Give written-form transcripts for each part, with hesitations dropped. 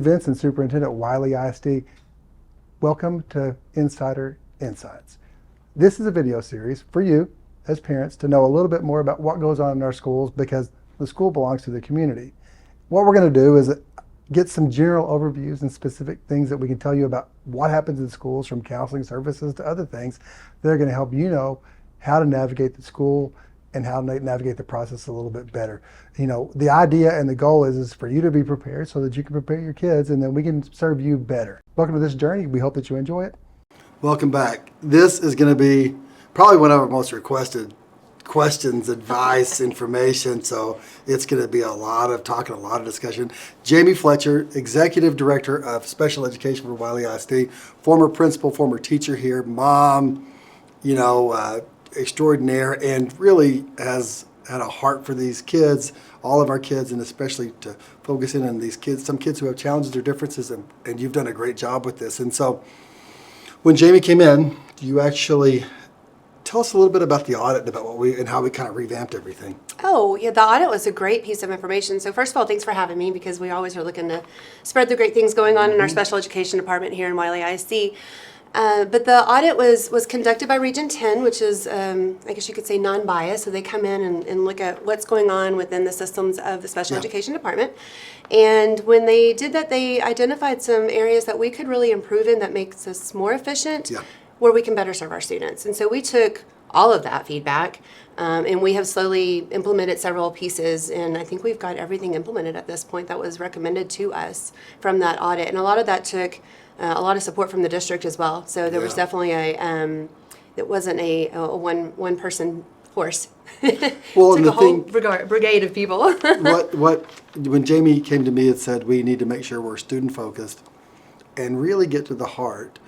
Vincent, Superintendent Wylie ISD. Welcome to Insider Insights. This is a video series for you as parents to know a little bit more about what goes on in our schools because the school belongs to the community. What we're going to do is get some general overviews and specific things that we can tell you about what happens in schools, from counseling services to other things that are going to help you know how to navigate the school and how to navigate the process a little bit better. You know, the idea and the goal is for you to be prepared so that you can prepare your kids and then we can serve you better. Welcome to this journey. We hope that you enjoy it. Welcome back. This is going to be probably one of our most requested questions, advice, information. So it's going to be a lot of talking, a lot of discussion. Jamie Fletcher, Executive Director of Special Education for Wylie ISD, former principal, former teacher here, mom, extraordinaire, and really has had a heart for these kids, all of our kids, and especially to focus in on these kids, some kids who have challenges or differences, and you've done a great job with this. And so when Jamie came in, you actually tell us a little bit about the audit, about and how we kind of revamped everything. Oh, yeah, the audit was a great piece of information. So first of all, thanks for having me, because we always are looking to spread the great things going on in our special education department here in Wylie ISD. But the audit was conducted by Region 10, which is, I guess you could say, non-biased. So they come in and look at what's going on within the systems of the special education department. And when they did that, they identified some areas that we could really improve in that makes us more efficient, where we can better serve our students. And so we took all of that feedback, and we have slowly implemented several pieces, and I think we've got everything implemented at this point that was recommended to us from that audit. And a lot of that took a lot of support from the district as well. So there was definitely it wasn't a one person force. Well, took a whole brigade of people. When Jamie came to me and said we need to make sure we're student focused and really get to the heart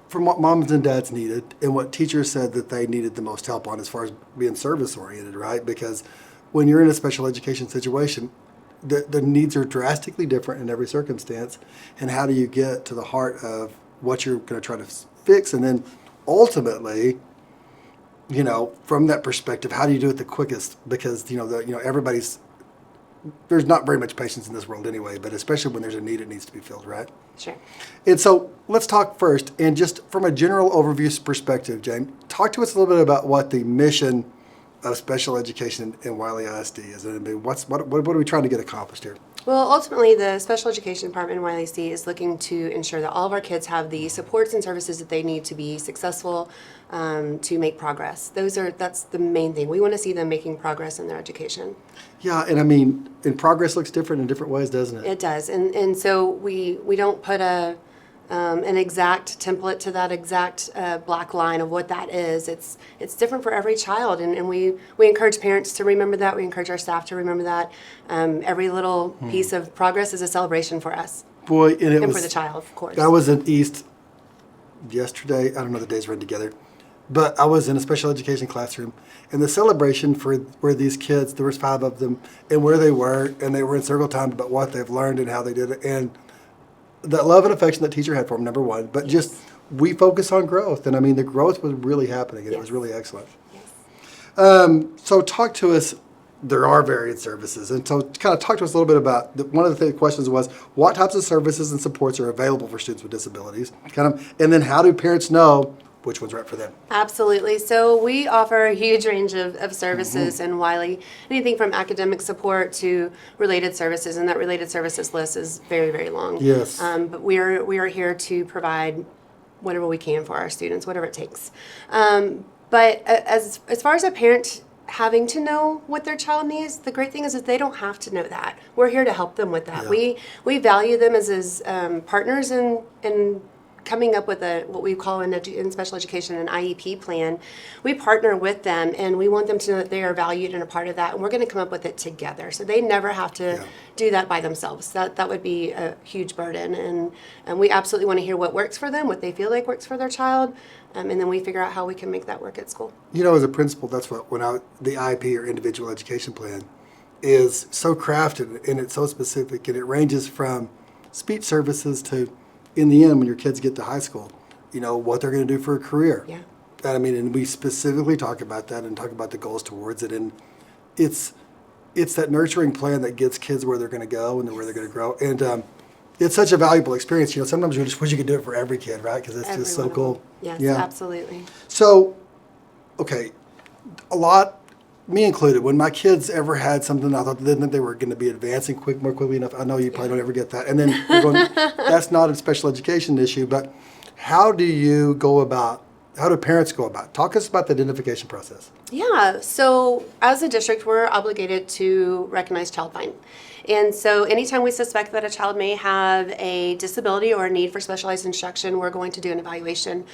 from what moms and dads needed and what teachers said that they needed the most help on as far as being service oriented, right? Because when you're in a special education situation, the needs are drastically different in every circumstance, and how do you get to the heart of what you're going to try to fix, and then ultimately, from that perspective, how do you do it the quickest? Because everybody's, there's not very much patience in this world anyway, but especially when there's a need, it needs to be filled, right? Sure. And so let's talk first, and just from a general overview perspective, Jane, talk to us a little bit about what the mission of special education in Wylie ISD is. What are we trying to get accomplished here? Well, ultimately, the special education department in Wylie ISD is looking to ensure that all of our kids have the supports and services that they need to be successful, to make progress. That's the main thing. We want to see them making progress in their education. Yeah, and progress looks different in different ways, doesn't it? It does, and so we don't put an exact template to that exact black line of what that is. It's different for every child, and we encourage parents to remember that. We encourage our staff to remember that. Every little piece of progress is a celebration for us. Boy, and for the child, of course. I was in East yesterday. I don't know, the days run together. But I was in a special education classroom, and the celebration for where these kids, there was 5 of them, and where they were, and they were in circle time about what they've learned and how they did it, and that love and affection that teacher had for them, number one. But just, we focus on growth, and the growth was really happening, and it was really excellent. Yes. So talk to us. There are varied services, and so kind of talk to us a little bit about one of the questions was what types of services and supports are available for students with disabilities, and then how do parents know which one's right for them? Absolutely. So we offer a huge range of services in Wylie, anything from academic support to related services, and that related services list is very, very long. Yes. But we are here to provide whatever we can for our students, whatever it takes. But as far as a parent having to know what their child needs, the great thing is that they don't have to know that. We're here to help them with that. Yeah. We value them as partners in coming up with what we call in special education an IEP plan. We partner with them, and we want them to know that they are valued and a part of that, and we're going to come up with it together. So they never have to do that by themselves. That would be a huge burden, and we absolutely want to hear what works for them, what they feel like works for their child, and then we figure out how we can make that work at school. As a principal, that's what the IEP or individual education plan is so crafted, and it's so specific, and it ranges from speech services to, in the end, when your kids get to high school, what they're going to do for a career. Yeah. And we specifically talk about that and talk about the goals towards it. And it's that nurturing plan that gets kids where they're going to go and where they're going to grow. And it's such a valuable experience. You know, sometimes you just wish you could do it for every kid, right? Because it's Every just so one of cool. them. Yes, Yeah. absolutely. So, okay, a lot, me included, when my kids ever had something, I thought that they were going to be advancing more quickly enough. I know you probably don't ever get that. And then you're going, that's not a special education issue, but how do you go about, how do parents go about? Talk us about the identification process. Yeah, so as a district, we're obligated to recognize child find. And so anytime we suspect that a child may have a disability or a need for specialized instruction, we're going to do an evaluation.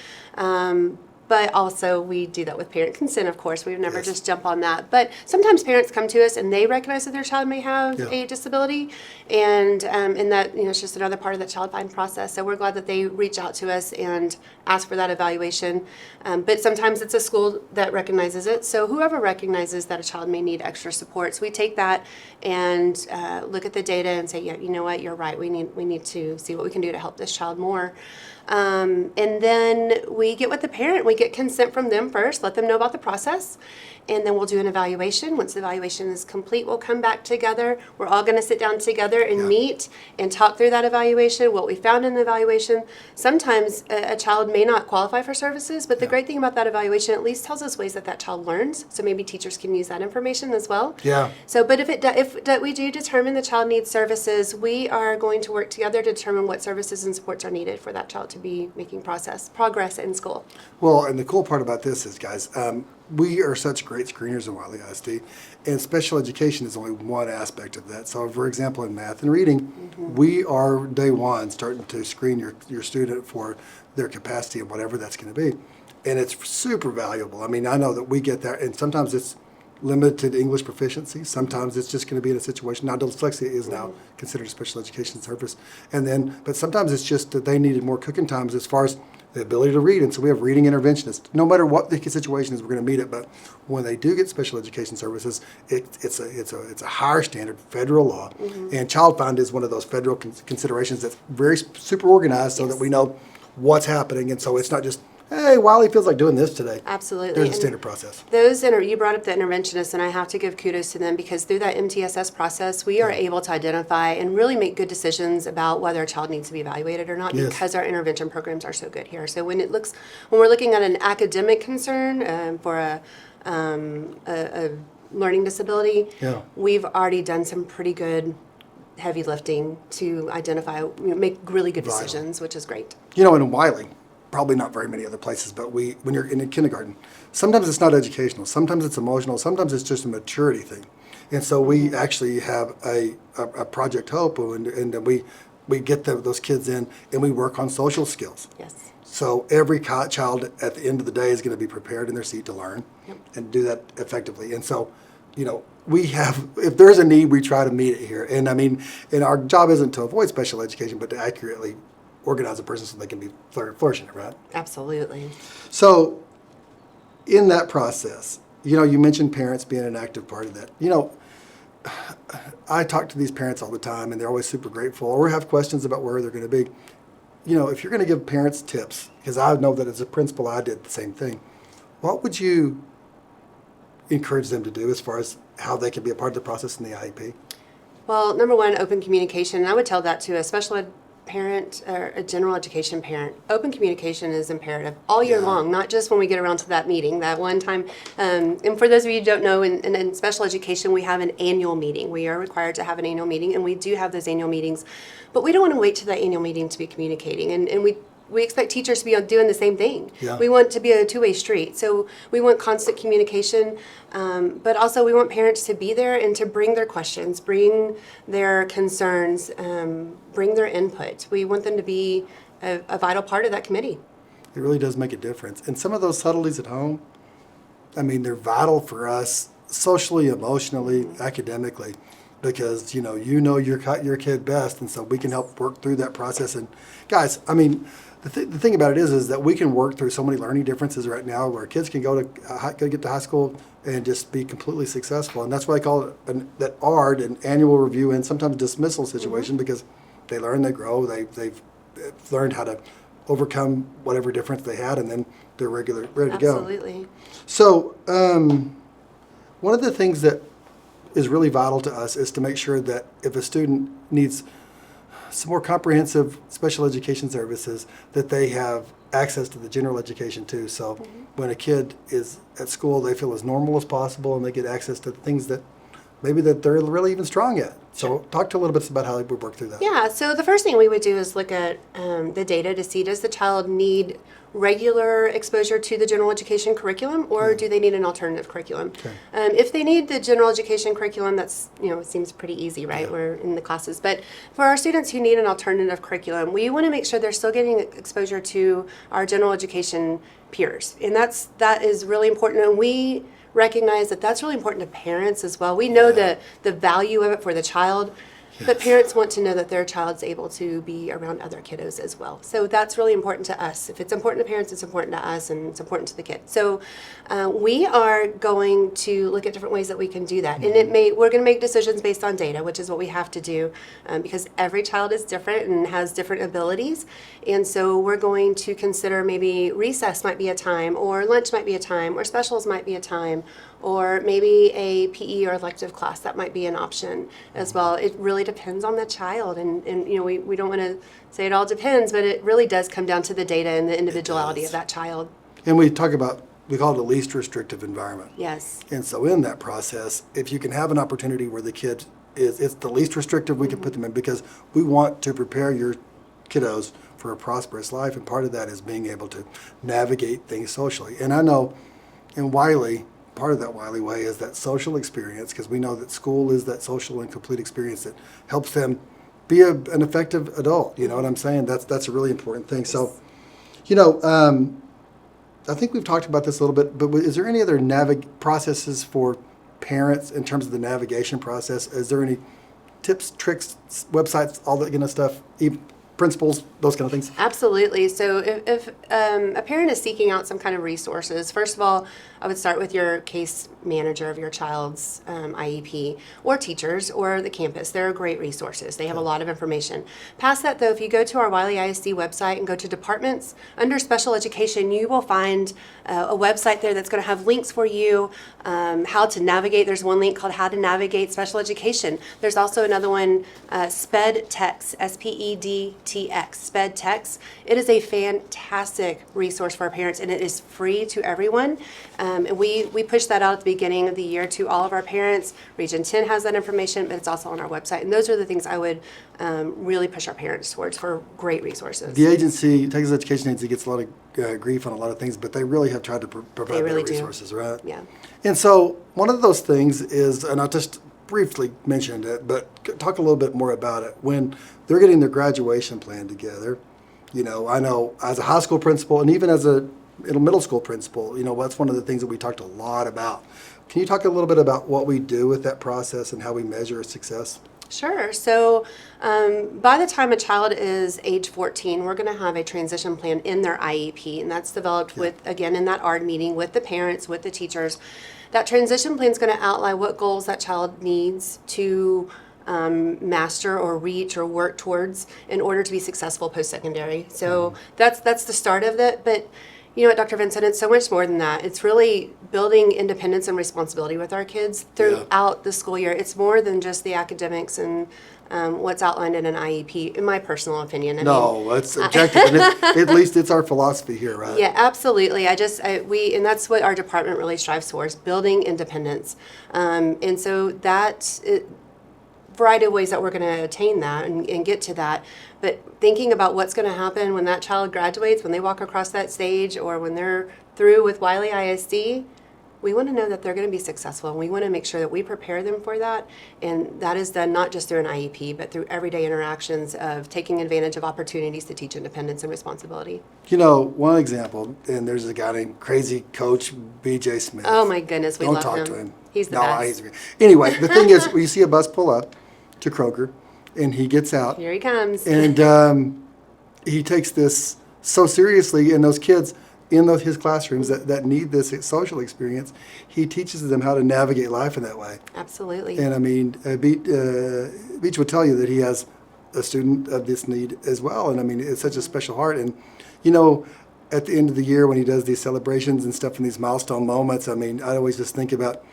But also we do that with parent consent, of course. We would never Yes. just jump on that. But sometimes parents come to us and they recognize that their child may have Yeah. a disability. And that, it's just another part of the child find process. So we're glad that they reach out to us and ask for that evaluation. But sometimes it's a school that recognizes it. So whoever recognizes that a child may need extra support. So we take that and look at the data and say, yeah, you know what, you're right. We need to see what we can do to help this child more. And then we get with the parent, we get consent from them first, let them know about the process, and then we'll do an evaluation. Once the evaluation is complete, we'll come back together. We're all going to sit down together and meet and talk through that evaluation, what we found in the evaluation. Sometimes a child may not qualify for services, but the great thing about that evaluation at least tells us ways that that child learns, so maybe teachers can use that information as well. Yeah. So, but if we do determine the child needs services, we are going to work together to determine what services and supports are needed for that child to be making progress in school. Well, and the cool part about this is, guys, we are such great screeners in Wylie ISD, and special education is only one aspect of that. So, for example, in math and reading, we are day one starting to screen your student for their capacity and whatever that's going to be. And it's super valuable. I mean, I know that we get that, and sometimes it's limited English proficiency. Sometimes it's just going to be in a situation. Now, dyslexia is now considered a special education service. But sometimes it's just that they needed more cooking times as far as the ability to read. And so we have reading interventionists. No matter what the situation is, we're going to meet it. But when they do get special education services, it's a higher standard, federal law. And Child Find is one of those federal considerations that's very super organized so that we know what's happening. And so it's not just, hey, Wylie feels like doing this today. Absolutely. There's a And standard process. you brought up the interventionists, and I have to give kudos to them because through that MTSS process, we are able to identify and really make good decisions about whether a child needs to be evaluated or not Yes. because our intervention programs are so good here. So when we're looking at an academic concern for a learning disability, Yeah. we've already done some pretty good heavy lifting to identify, make really good Vital. decisions, which is great. You know, in Wylie, probably not very many other places, but when you're in a kindergarten, sometimes it's not educational, sometimes it's emotional, sometimes it's just a maturity thing. And so we actually have a Project Hope, and we get those kids in, and we work on social skills. Yes. So every child at the end of the day is going to be prepared in their seat to learn and do that effectively. And so, we have, if there's a need, we try to meet it here. And I mean, and our job isn't to avoid special education, but to accurately organize a person so they can be flourishing, right? Absolutely. So in that process, you mentioned parents being an active part of that. I talk to these parents all the time, and they're always super grateful or have questions about where they're going to be. If you're going to give parents tips, because I know that as a principal, I did the same thing, what would you encourage them to do as far as how they can be a part of the process in the IEP? Well, number one, open communication. And I would tell that to a special ed parent or a general education parent. Open communication is imperative all year long, not just when we get around to that meeting, that one time. And for those of you who don't know, in special education, we have an annual meeting. We are required to have an annual meeting, and we do have those annual meetings. But we don't want to wait to that annual meeting to be communicating. And we expect teachers to be doing the same thing. Yeah. We want to be a two-way street. So we want constant communication, but also we want parents to be there and to bring their questions, bring their concerns, bring their input. We want them to be a vital part of that committee. It really does make a difference. And some of those subtleties at home, I mean, they're vital for us socially, emotionally, academically, because you know your kid best, and so we can help work through that process. And guys, I mean, the thing about it is that we can work through so many learning differences right now, where kids can go get to high school and just be completely successful. And that's why I call it that ARD, an annual review and sometimes dismissal situation, because they learn, they grow, they've learned how to overcome whatever difference they had, and then they're ready to go. Absolutely. So one of the things that is really vital to us is to make sure that if a student needs some more comprehensive special education services, that they have access to the general education too. So when a kid is at school, they feel as normal as possible, and they get access to things that maybe that they're really even strong at. So talk to a little bit about how we work through that. Yeah, so the first thing we would do is look at the data to see, does the child need regular exposure to the general education curriculum, or do they need an alternative curriculum? Okay. If they need the general education curriculum, that's, it seems pretty easy, right? Yeah. We're in the classes. But for our students who need an alternative curriculum, we want to make sure they're still getting exposure to our general education peers. And that is really important. And we recognize that that's really important to parents as well. We know the value of it for the child, but parents want to know that their child's able to be around other kiddos as well. So that's really important to us. If it's important to parents, it's important to us, and it's important to the kid. So we are going to look at different ways that we can do that. And we're going to make decisions based on data, which is what we have to do, because every child is different and has different abilities. And so we're going to consider maybe recess might be a time, or lunch might be a time, or specials might be a time, or maybe a PE or elective class that might be an option as well. It really depends on the child, and we don't want to say it all depends, but it really does come down to the data and the individuality of that child. And we talk about, we call it a least restrictive environment. Yes. And so in that process, if you can have an opportunity where the kid it's the least restrictive we can put them in, because we want to prepare your kiddos for a prosperous life, and part of that is being able to navigate things socially. And I know in Wylie, part of that Wylie way is that social experience, because we know that school is that social and complete experience that helps them be an effective adult. You know what I'm saying? That's a really important thing. So, I think we've talked about this a little bit, but is there any other processes for parents in terms of the navigation process? Is there any tips, tricks, websites, all that kind of stuff, principles, those kind of things? Absolutely. So if a parent is seeking out some kind of resources, first of all, I would start with your case manager of your child's IEP, or teachers, or the campus. They're great resources. They have a lot of information. Past that, though, if you go to our Wylie ISD website and go to departments, under special education, you will find a website there that's going to have links for you, how to navigate. There's one link called How to Navigate Special Education. There's also another one, SPEDTX, SPEDTX, SPEDTX. It is a fantastic resource for our parents, and it is free to everyone. And we push that out at the beginning of the year to all of our parents. Region 10 has that information, but it's also on our website. And those are the things I would really push our parents towards for great resources. The agency, Texas Education Agency, gets a lot of grief on a lot of things, but they really have tried to provide really better do. resources, right? Yeah. And so one of those things is, and I just briefly mentioned it, but talk a little bit more about it. When they're getting their graduation plan together, I know as a high school principal, and even as a middle school principal, that's one of the things that we talked a lot about. Can you talk a little bit about what we do with that process and how we measure success? Sure. So by the time a child is age 14, we're going to have a transition plan in their IEP, and that's developed in that ARD meeting with the parents, with the teachers. That transition plan is going to outline what goals that child needs to master or reach or work towards in order to be successful post-secondary. So that's the start of it. But you know what, Dr. Vincent, it's so much more than that. It's really building independence and responsibility with our kids throughout the school year. It's more than just the academics and what's outlined in an IEP, in my personal opinion. It's objective. And at least it's our philosophy here, right? Yeah, absolutely. And that's what our department really strives for, is building independence. And so variety of ways that we're going to attain that and get to that. But thinking about what's going to happen when that child graduates, when they walk across that stage, or when they're through with Wylie ISD, we want to know that they're going to be successful, and we want to make sure that we prepare them for that. And that is done not just through an IEP, but through everyday interactions of taking advantage of opportunities to teach independence and responsibility. One example, and there's a guy named Crazy Coach B.J. Smith. Oh my goodness, we Don't love him. talk to him. He's the best. Anyway, the thing is, when you see a bus pull up to Kroger, and he gets out, Here he comes. and he takes this so seriously, and those kids in his classrooms that need this social experience, he teaches them how to navigate life in that way. Absolutely. And I mean, Beach would tell you that he has a student of this need as well. And I mean, it's such a special heart. And, at the end of the year when he does these celebrations and stuff and these milestone moments, I mean, I always just think about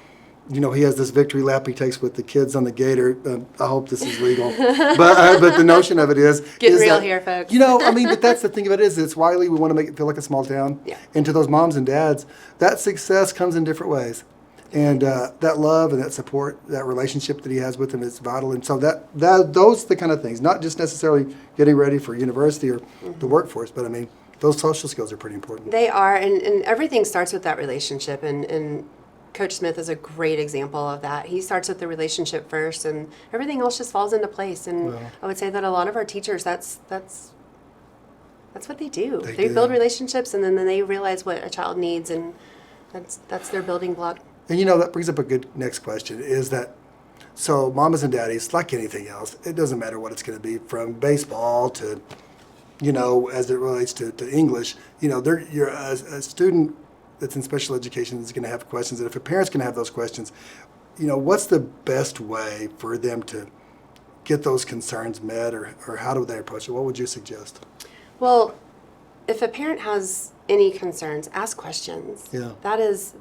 he has this victory lap he takes with the kids on the gator. I hope this is legal, but the notion of it is Getting is real that, here, folks. but that's the thing of it is it's Wylie. We want to make it feel like a small town. Yeah. And to those moms and dads, that success comes in different ways, and that love and that support, that relationship that he has with them is vital. And so those are the kind of things, not just necessarily getting ready for university or the workforce, but I mean those social skills are pretty important. They are, and everything starts with that relationship, and Coach Smith is a great example of that. He starts with the relationship first, and everything else just falls into place. And Well. I would say that a lot of our teachers, that's what they do. They They do. build relationships, and then they realize what a child needs, and that's their building block. And that brings up a good next question is that, so mamas and daddies, like anything else, it doesn't matter what it's going to be, from baseball to, as it relates to English, you're a student that's in special education is going to have questions. And if a parent's going to have those questions, what's the best way for them to get those concerns met, or how do they approach it? What would you suggest? Well, if a parent has any concerns, ask questions. Yeah. That's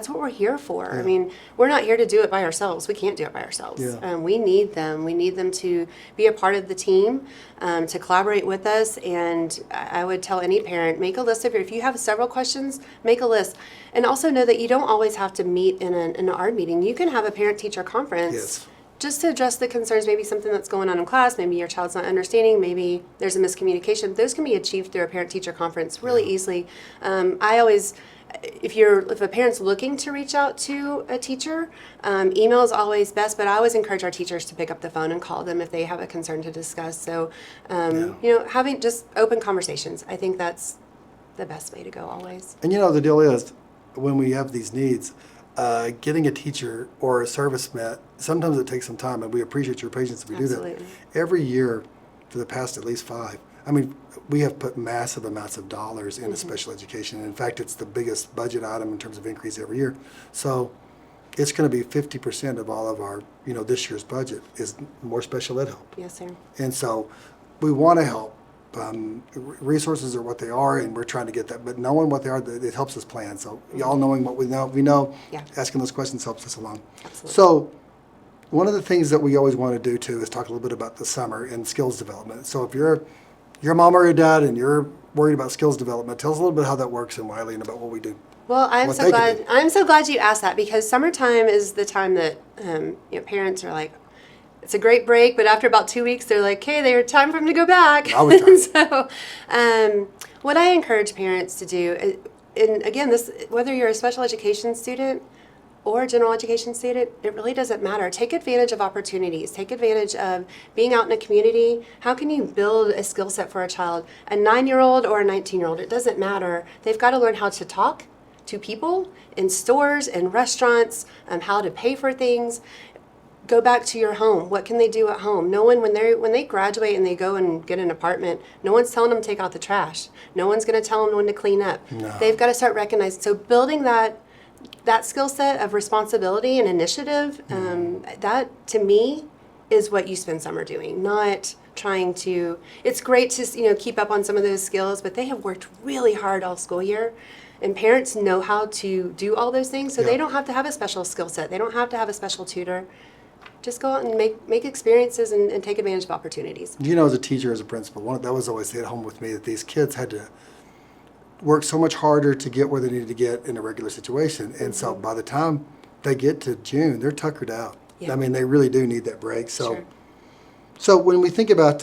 what we're here for. Yeah. I mean, we're not here to do it by ourselves. We can't do it by ourselves. Yeah. We need them. We need them to be a part of the team, to collaborate with us. And I would tell any parent, make a list if you have several questions, make a list. And also know that you don't always have to meet in an ARD meeting. You can have a parent-teacher conference. Yes. Just to address the concerns, maybe something that's going on in class, maybe your child's not understanding, maybe there's a miscommunication. Those can be achieved through a parent-teacher conference really easily. I always, if a parent's looking to reach out to a teacher, email is always best, but I always encourage our teachers to pick up the phone and call them if they have a concern to discuss. So, having just open conversations, I think that's the best way to go always. And the deal is, when we have these needs, getting a teacher or a service met, sometimes it takes some time, and we appreciate your patience if we do Absolutely. that. Every year for the past at least 5, we have put massive amounts of dollars into special education. In fact, it's the biggest budget item in terms of increase every year. So it's going to be 50% of all of our, this year's budget is more special ed help. Yes, sir. And so we want to help. Resources are what they are, and we're trying to get that. But knowing what they are, it helps us plan. So y'all knowing what we know, Yeah. asking those questions helps us along. Absolutely. So one of the things that we always want to do too is talk a little bit about the summer and skills development. So if you're a mom or a dad and you're worried about skills development, tell us a little bit how that works in Wylie and about what we do. Well, I'm What so they can glad. do. I'm so glad you asked that, because summertime is the time that parents are like, it's a great break, but after about 2 weeks, they're like, "Hey, they're time for them to go back." I was tired. So, what I encourage parents to do, and again, whether you're a special education student or a general education student, it really doesn't matter. Take advantage of opportunities. Take advantage of being out in a community. How can you build a skill set for a child? A 9-year-old or a 19-year-old, it doesn't matter. They've got to learn how to talk to people in stores and restaurants, how to pay for things. Go back to your home. What can they do at home? No one, when they graduate and they go and get an apartment, no one's telling them to take out the trash. No one's going to tell them when to clean up. No. They've got to start recognizing. So building that skill set of responsibility and initiative, that to me is what you spend summer doing, not trying to. It's great to keep up on some of those skills, but they have worked really hard all school year. And parents know how to do all those things, so Yeah. they don't have to have a special skill set. They don't have to have a special tutor. Just go out and make experiences and take advantage of opportunities. As a teacher, as a principal, that was always hit home with me, that these kids had to work so much harder to get where they needed to get in a regular situation. And so by the time they get to June, they're tuckered out. Yeah. They really do need that break. So, Sure. so when we think about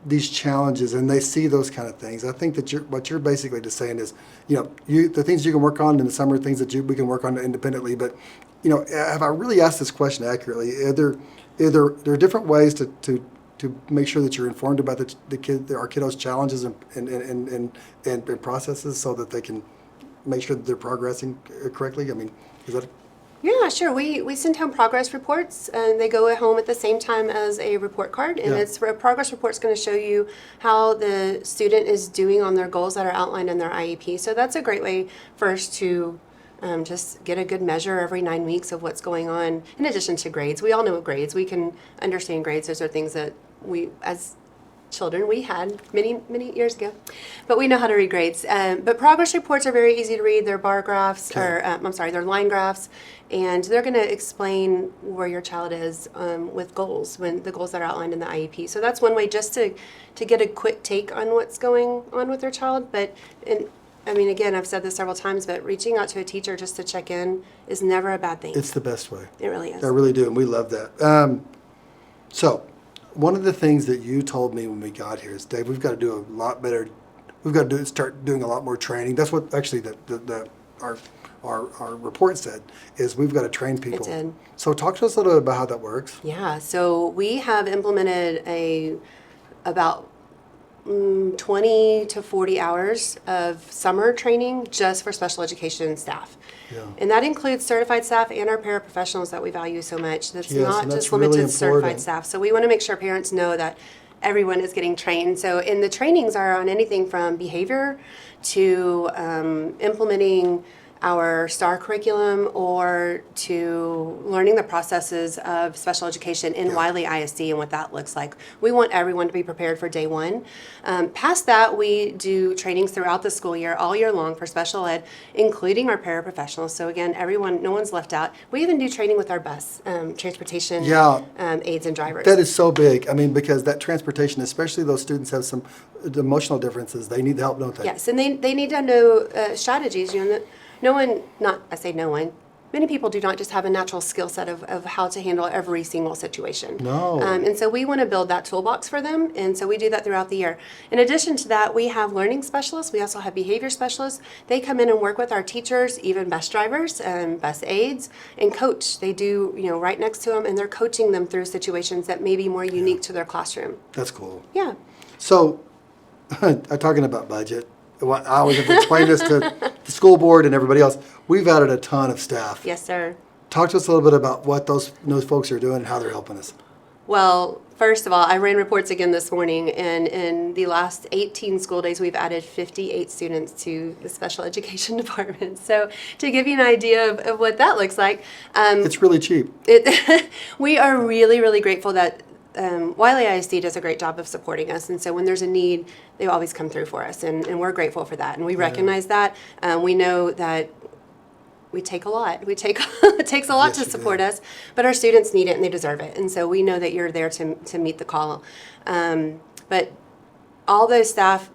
these challenges and they see those kind of things, I think that what you're basically just saying is, the things you can work on in the summer, things that we can work on independently. But, have I really asked this question accurately? Are there different ways to make sure that you're informed about our kiddos' challenges and processes, so that they can make sure that they're progressing correctly? Is that? Yeah, sure. We send home progress reports, and they go at home at the same time as a report card. And Yeah. a progress report's going to show you how the student is doing on their goals that are outlined in their IEP. So that's a great way first to just get a good measure every 9 weeks of what's going on, in addition to grades. We all know grades. We can understand grades. Those are things that we, as children we had many years ago, but we know how to read grades. But progress reports are very easy to read. They're bar graphs, or they're line graphs, and they're going to explain where your child is with goals, when the goals that are outlined in the IEP. So that's one way just to get a quick take on what's going on with their child. But I mean, again, I've said this several times, but reaching out to a teacher just to check in is never a bad thing. It's the best way. It really is. I really do, and we love that. So, one of the things that you told me when we got here is, Dave, we've got to do a lot better. We've got to start doing a lot more training. That's what actually our report said, is we've got to train people. It did. So talk to us a little bit about how that works. Yeah, so we have implemented about 20 to 40 hours of summer training just for special education staff. Yeah. And that includes certified staff and our paraprofessionals that we value so much. That's Yes, not and that's just limited really to certified important. staff. So we want to make sure parents know that everyone is getting trained. So, and the trainings are on anything from behavior to implementing our STAR curriculum, or to learning the processes of special education in Wylie ISD and what that looks like. We want everyone to be prepared for day one. Past that, we do trainings throughout the school year, all year long, for special ed, including our paraprofessionals. So again, everyone, no one's left out. We even do training with our bus, transportation aides and drivers. That is so big. I mean, because that transportation, especially those students have some emotional differences, they need the help, don't they? Yes, and they need to know strategies. You know, no one, I say no one, many people do not just have a natural skill set of how to handle every single situation. No. And so we want to build that toolbox for them, and so we do that throughout the year. In addition to that, we have learning specialists. We also have behavior specialists. They come in and work with our teachers, even bus drivers and bus aides, and coach. They do, right next to them, and they're coaching them through situations that may be more unique to their classroom. That's cool. Yeah. So, talking about budget, I always have to explain this to the school board and everybody else. We've added a ton of staff. Yes, sir. Talk to us a little bit about what those folks are doing and how they're helping us. Well, first of all, I ran reports again this morning, and in the last 18 school days, we've added 58 students to the special education department. So to give you an idea of what that looks like. It's really cheap. We are really, really grateful that Wylie ISD does a great job of supporting us, and so when there's a need, they always come through for us, and we're grateful for that, and we recognize that. We know that we take a lot. It takes a lot Yes, to support us, but our students need it and they deserve it, and so we know that you're there to meet the call. But all those staff,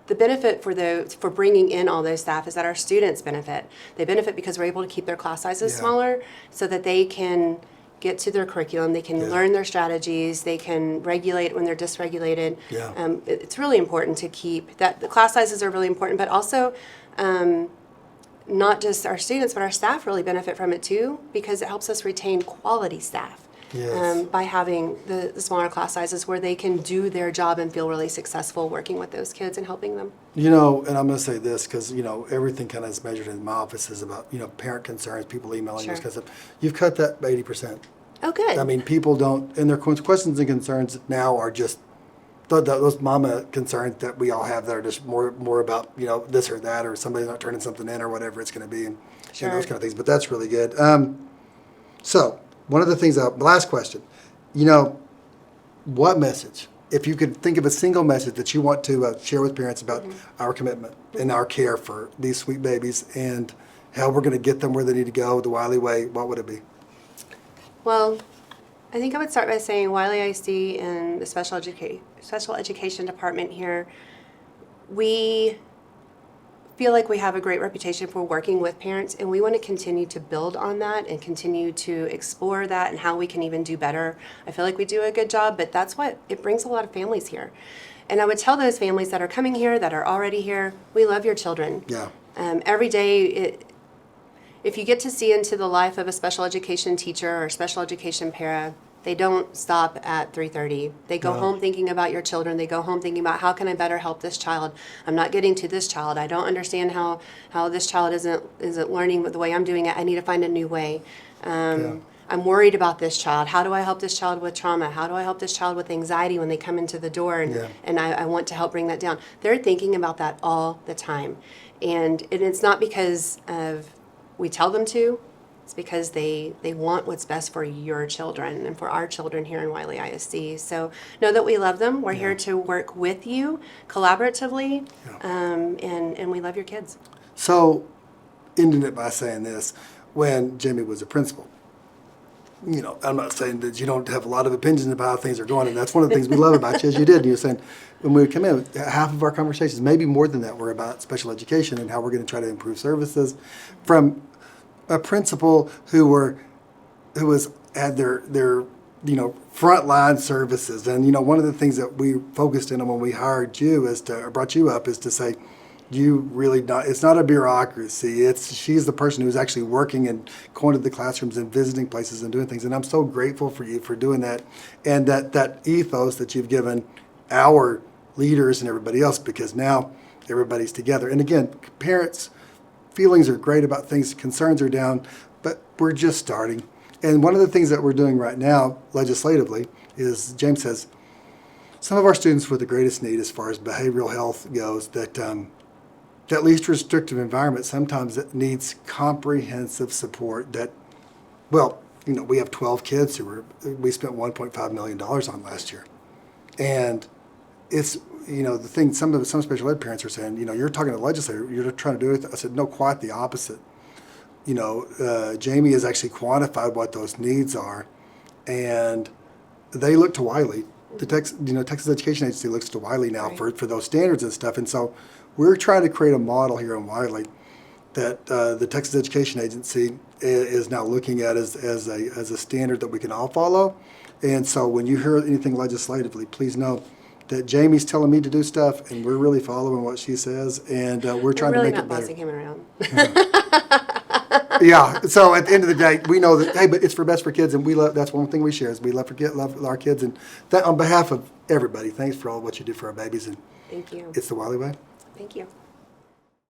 the benefit for bringing in all those staff is that our students benefit. They benefit because we're able to keep their class sizes smaller so that they can get to their curriculum, they can learn their strategies, they can regulate when they're dysregulated. Yeah. It's really important to keep that. The class sizes are really important, but also not just our students, but our staff really benefit from it too, because it helps us retain quality staff. Yes. By having the smaller class sizes where they can do their job and feel really successful working with those kids and helping them. And I'm going to say this because, everything kind of is measured in my office is about, parent concerns, people emailing Sure. us. Because you've cut that by 80%. Oh, good. I mean, people don't, and their questions and concerns now are just those mama concerns that we all have that are just more about, this or that, or somebody not turning something in or whatever it's going to be, and those kind of things. But that's really good. So one of the things, the last question, what message, if you could think of a single message that you want to share with parents about our commitment and our care for these sweet babies and how we're going to get them where they need to go the Wylie way, what would it be? Well, I think I would start by saying Wylie ISD and the special education department here, we feel like we have a great reputation for working with parents, and we want to continue to build on that and continue to explore that and how we can even do better. I feel like we do a good job, but that's what it brings a lot of families here. And I would tell those families that are coming here, that are already here, we love your children. Yeah. Every day, if you get to see into the life of a special education teacher or special education para, they don't stop at 3:30. They go home thinking about your children. They go home thinking about, how can I better help this child? I'm not getting to this child. I don't understand how this child isn't learning the way I'm doing it. I need to find a new way. I'm worried about this child. How do I help this child with trauma? How do I help this child with anxiety when they come into the door? And I want to help bring that down. They're thinking about that all the time. And it's not because we tell them to. It's because they want what's best for your children and for our children here in Wylie ISD. So know that we love them. We're here to work with you collaboratively, and we love your kids. So, ending it by saying this, when Jamie was a principal, you know, I'm not saying that you don't have a lot of opinions about how things are going, and that's one of the things we love about you, as you did. You're saying when we would come in, half of our conversations, maybe more than that, were about special education and how we're going to try to improve services. From a principal who had their frontline services, and one of the things that we focused in on when we hired you brought you up is to say, it's not a bureaucracy. She's the person who's actually working and going to the classrooms and visiting places and doing things. And I'm so grateful for you for doing that, and that ethos that you've given our leaders and everybody else, because now everybody's together. And again, parents' feelings are great about things, concerns are down, but we're just starting. And one of the things that we're doing right now legislatively is, James says, some of our students with the greatest need as far as behavioral health goes, that least restrictive environment sometimes it needs comprehensive support. We have 12 kids we spent $1.5 million on last year. And it's, the thing, some special ed parents are saying, you're talking to the legislator, you're trying to do it. I said, no, quite the opposite. Jamie has actually quantified what those needs are, and they look to Wylie. The Texas Education Agency looks to Wylie now for those standards and stuff. And so we're trying to create a model here in Wylie that the Texas Education Agency is now looking at as a standard that we can all follow. And so when you hear anything legislatively, please know that Jamie's telling me to do stuff, and we're really following what she says, and we're trying to make it better. Bossing him around. Yeah. So at the end of the day, we know that, hey, but it's for best for kids, and we love. That's one thing we share is we love our kids, and that on behalf of everybody. Thanks for all what you do for our babies, and Thank you. it's the Wylie way. Thank you.